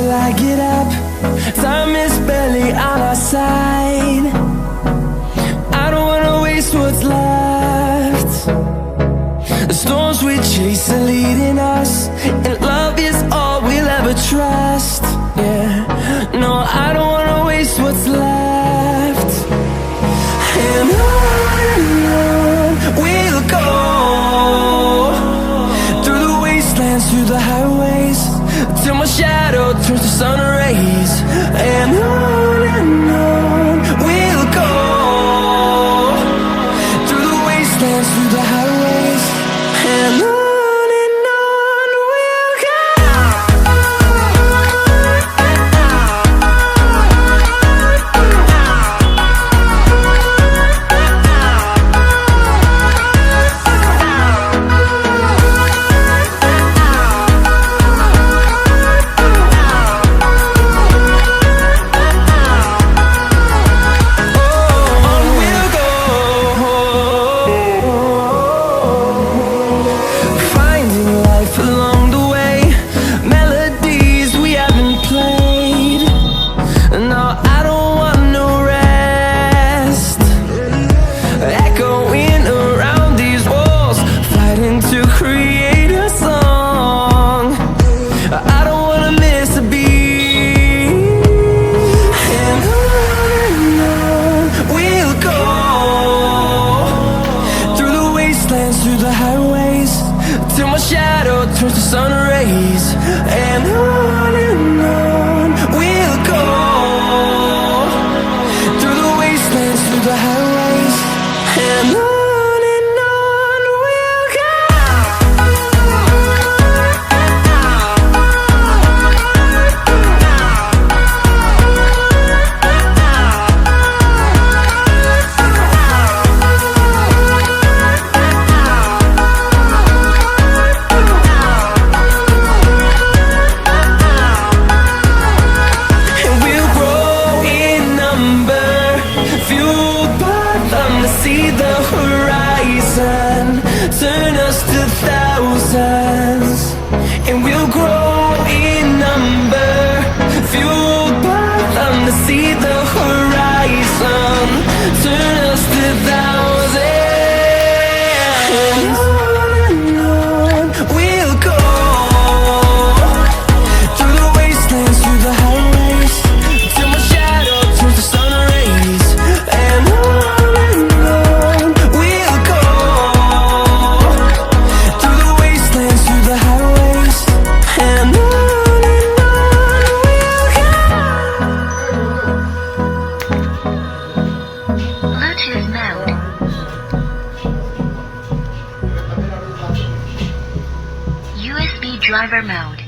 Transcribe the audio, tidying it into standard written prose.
till I get up. Time is barely on our side. I don't wanna waste what's left. The storms we chase are leading us, and love is all we'll ever trust. Yeah, no, I don't wanna waste what's left. And on we'll go, through the wastelands, through the highways, till my shadow turns to sun rays. And on we'll go, through the wastelands, through the highways, and on we'll go. Through the highways, till my shadow turns to sun rays. And on we'll go, through the wastelands, through the highways, and on we'll go. See the horizon, turn us to thousands, and we'll grow in number, fueled by them. To see the horizon, turn us to thousands, and on we'll go, through the wastelands, through the highways, till my shadow turns to sun rays. And USB driver mode.